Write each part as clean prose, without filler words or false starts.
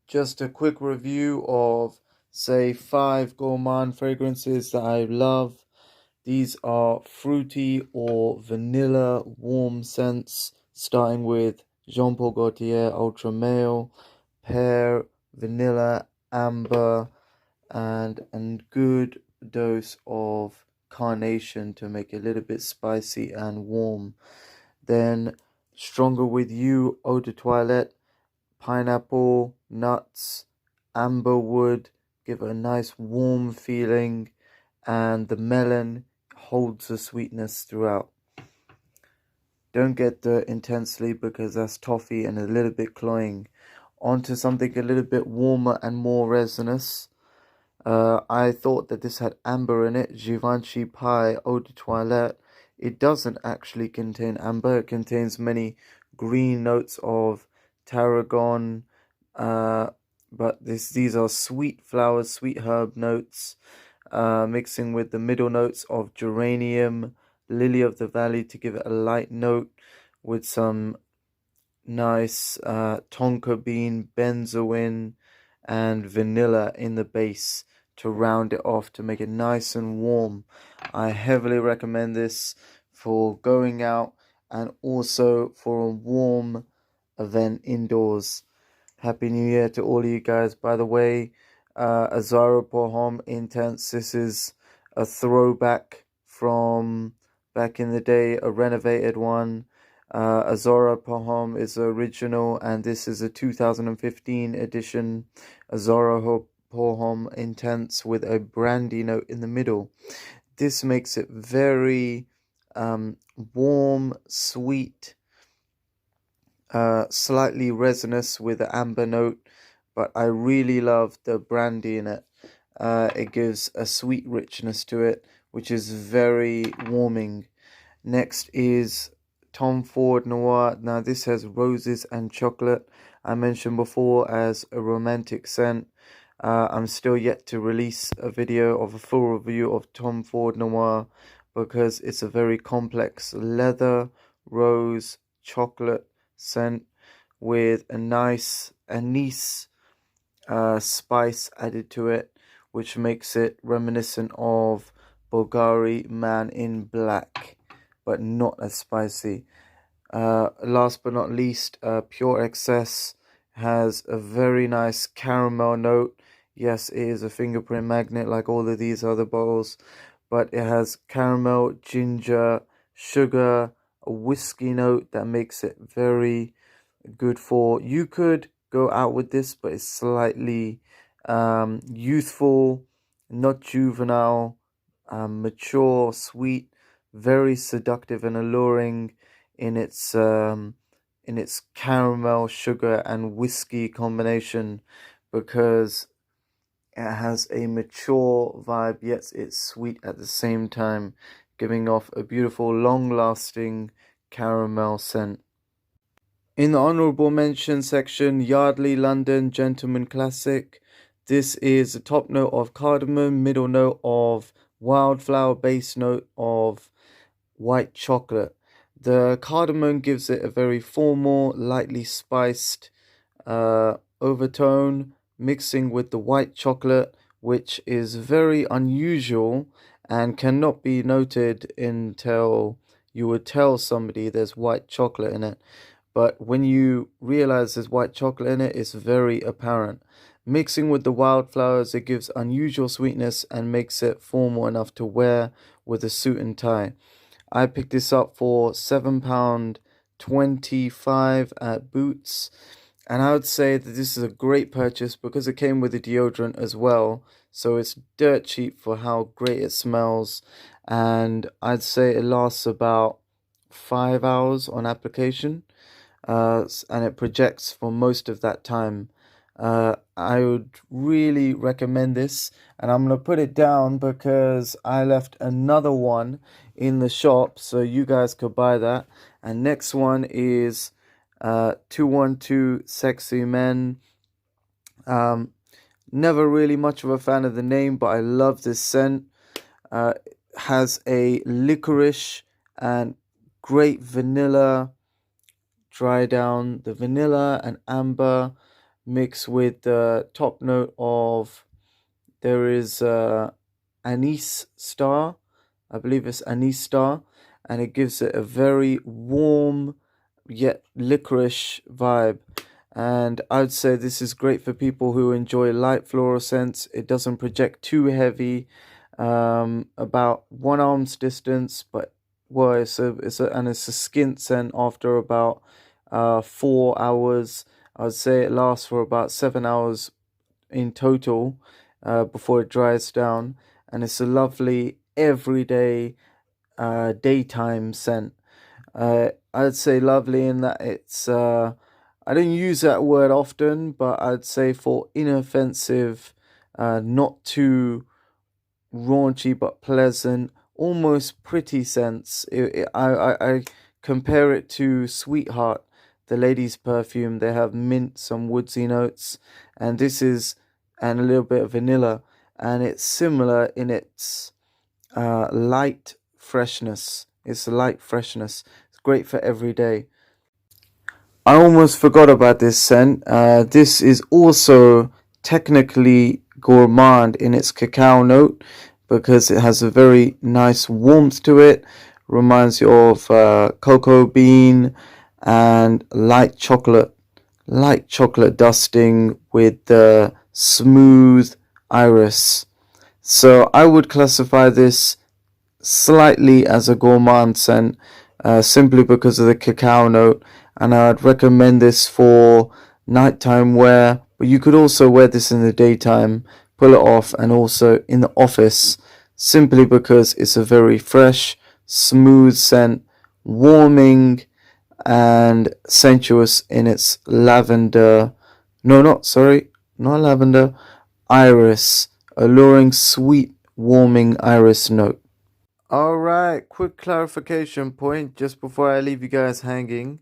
Just a quick review of, say, 5 gourmand fragrances that I love. These are fruity or vanilla warm scents, starting with Jean Paul Gaultier Ultra Male, pear, vanilla, amber, and a good dose of carnation to make it a little bit spicy and warm. Then Stronger With You Eau de Toilette, pineapple, nuts, amberwood, give it a nice warm feeling, and the melon holds the sweetness throughout. Don't get the intensely because that's toffee and a little bit cloying. Onto something a little bit warmer and more resinous. I thought that this had amber in it. Givenchy Pie Eau de Toilette. It doesn't actually contain amber. It contains many green notes of tarragon, but these are sweet flowers, sweet herb notes, mixing with the middle notes of geranium, lily of the valley to give it a light note, with some nice tonka bean, benzoin, and vanilla in the base to round it off to make it nice and warm. I heavily recommend this for going out and also for a warm event indoors. Happy New Year to all of you guys. By the way, Azara Pohom Intense. This is a throwback from back in the day, a renovated one. Azora Pohom is the original, and this is a 2015 edition Azora Pohom Intense with a brandy note in the middle. This makes it very warm, sweet, slightly resinous with an amber note, but I really love the brandy in it. It gives a sweet richness to it, which is very warming. Next is Tom Ford Noir. Now this has roses and chocolate. I mentioned before as a romantic scent. I'm still yet to release a video of a full review of Tom Ford Noir because it's a very complex leather, rose, chocolate scent with a nice anise spice added to it, which makes it reminiscent of Bulgari Man in Black, but not as spicy. Last but not least, Pure Excess has a very nice caramel note. Yes, it is a fingerprint magnet like all of these other bottles, but it has caramel, ginger, sugar, a whiskey note that makes it very good for. You could go out with this, but it's slightly youthful, not juvenile, mature, sweet, very seductive and alluring in its caramel, sugar, and whiskey combination, because it has a mature vibe, yet it's sweet at the same time, giving off a beautiful, long-lasting caramel scent. In the honourable mention section, Yardley London Gentleman Classic. This is a top note of cardamom, middle note of wildflower, base note of white chocolate. The cardamom gives it a very formal, lightly spiced overtone, mixing with the white chocolate, which is very unusual and cannot be noted until you would tell somebody there's white chocolate in it. But when you realize there's white chocolate in it, it's very apparent. Mixing with the wildflowers, it gives unusual sweetness and makes it formal enough to wear with a suit and tie. I picked this up for £7.25 at Boots, and I would say that this is a great purchase because it came with a deodorant as well, so it's dirt cheap for how great it smells, and I'd say it lasts about 5 hours on application, and it projects for most of that time. I would really recommend this, and I'm going to put it down because I left another one in the shop so you guys could buy that. And next one is 212 Sexy Men. Never really much of a fan of the name, but I love this scent. Has a licorice and great vanilla dry down. The vanilla and amber mixed with the top note of, there is anise star. I believe it's anise star, and it gives it a very warm yet licorice vibe. And I'd say this is great for people who enjoy light floral scents. It doesn't project too heavy, about one arm's distance, but well, it's a skint scent after about 4 hours. I'd say it lasts for about 7 hours in total before it dries down, and it's a lovely everyday daytime scent. I'd say lovely in that it's I don't use that word often, but I'd say for inoffensive, not too raunchy but pleasant, almost pretty scents. I compare it to Sweetheart, the ladies' perfume. They have mint, some woodsy notes, and this is, and a little bit of vanilla, and it's similar in its light freshness. It's a light freshness. It's great for every day. I almost forgot about this scent. This is also technically gourmand in its cacao note because it has a very nice warmth to it. Reminds you of cocoa bean and light chocolate dusting with the smooth iris. So I would classify this slightly as a gourmand scent, simply because of the cacao note, and I'd recommend this for nighttime wear. But you could also wear this in the daytime, pull it off, and also in the office, simply because it's a very fresh, smooth scent, warming and sensuous in its lavender. No, not sorry, not lavender, iris, alluring, sweet, warming iris note. All right, quick clarification point just before I leave you guys hanging.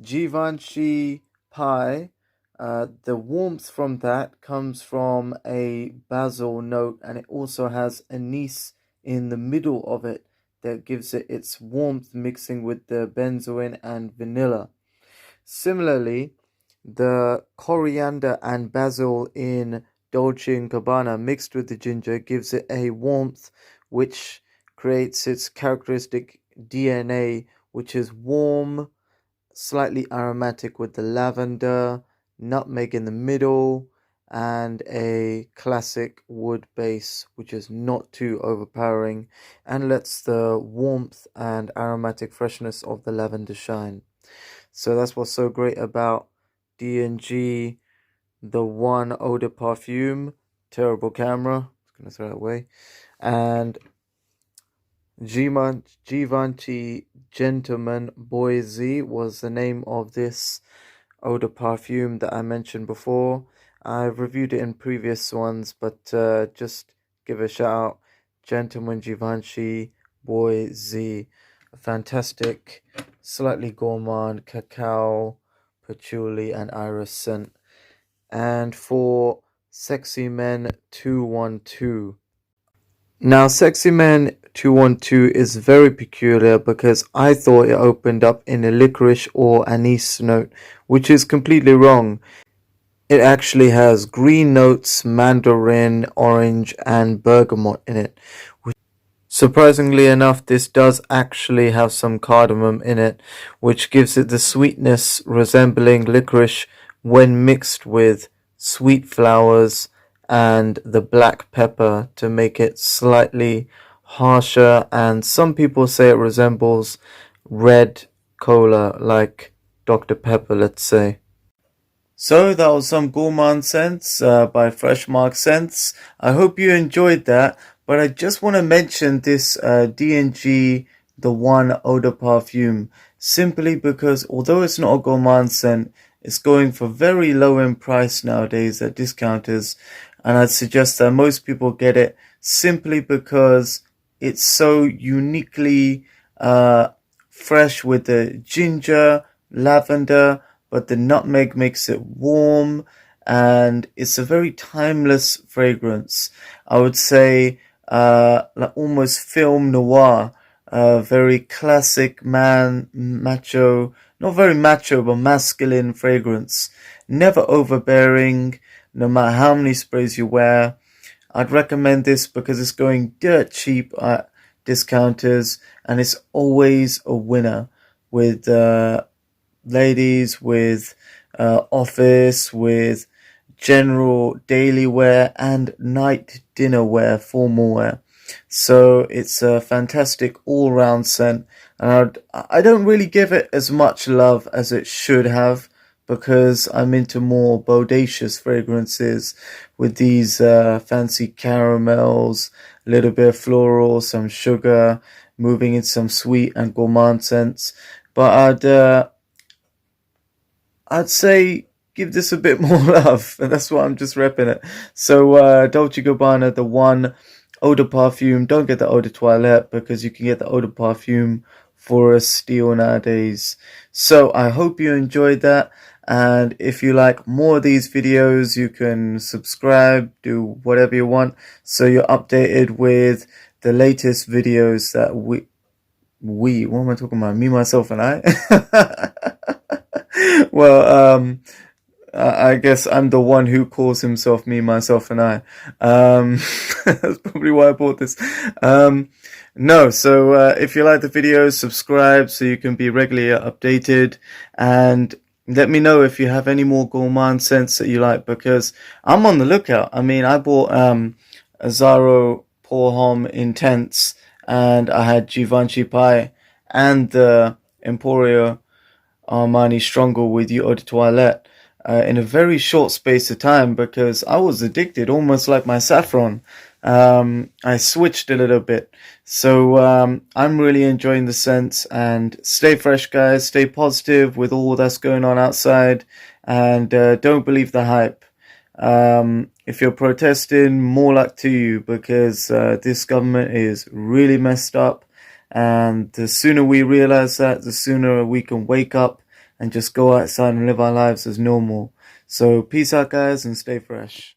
Givenchy pie, the warmth from that comes from a basil note, and it also has anise in the middle of it that gives it its warmth, mixing with the benzoin and vanilla. Similarly, the coriander and basil in Dolce & Gabbana mixed with the ginger gives it a warmth which creates its characteristic DNA, which is warm, slightly aromatic with the lavender, nutmeg in the middle, and a classic wood base, which is not too overpowering and lets the warmth and aromatic freshness of the lavender shine. So that's what's so great about D&G, the one eau de parfum. Terrible camera, I'm gonna throw it away. And Givenchy Gentleman Boise was the name of this eau de parfum that I mentioned before. I've reviewed it in previous ones, but just give a shout out. Gentleman Givenchy Boise, a fantastic, slightly gourmand cacao, patchouli, and iris scent. And for Sexy Men 212. Now, Sexy Men 212 is very peculiar because I thought it opened up in a licorice or anise note, which is completely wrong. It actually has green notes, mandarin, orange, and bergamot in it. Surprisingly enough, this does actually have some cardamom in it, which gives it the sweetness resembling licorice when mixed with sweet flowers and the black pepper to make it slightly harsher. And some people say it resembles red cola, like Dr. Pepper, let's say. So that was some gourmand scents by Freshmark Scents. I hope you enjoyed that, but I just want to mention this D&G The One Eau de Parfum, simply because although it's not a gourmand scent, it's going for very low in price nowadays at discounters, and I'd suggest that most people get it simply because it's so uniquely fresh with the ginger, lavender, but the nutmeg makes it warm, and it's a very timeless fragrance. I would say like almost film noir, very classic macho, not very macho, but masculine fragrance. never overbearing, no matter how many sprays you wear. I'd recommend this because it's going dirt cheap at discounters, and it's always a winner with ladies, with office, with general daily wear, and night dinner wear, formal wear. So it's a fantastic all-round scent, and I don't really give it as much love as it should have because I'm into more bodacious fragrances with these fancy caramels, a little bit of floral, some sugar, moving into some sweet and gourmand scents. But I'd say give this a bit more love, and that's why I'm just repping it. So Dolce Gabbana, the one eau de parfum. Don't get the eau de toilette because you can get the eau de parfum for a steal nowadays. So I hope you enjoyed that, and if you like more of these videos, you can subscribe, do whatever you want, so you're updated with the latest videos that what am I talking about? Me, myself, and I. Well, I guess I'm the one who calls himself me, myself, and I. That's probably why I bought this. No, so if you like the videos, subscribe so you can be regularly updated, and let me know if you have any more gourmand scents that you like, because I'm on the lookout. I mean, I bought Azzaro Pour Homme Intense, and I had Givenchy Pie and the Emporio Armani Stronger with Eau de Toilette in a very short space of time because I was addicted, almost like my saffron. I switched a little bit. So I'm really enjoying the scents, and stay fresh, guys. Stay positive with all that's going on outside, and don't believe the hype. If you're protesting, more luck to you, because this government is really messed up. And the sooner we realize that, the sooner we can wake up and just go outside and live our lives as normal. So peace out, guys, and stay fresh.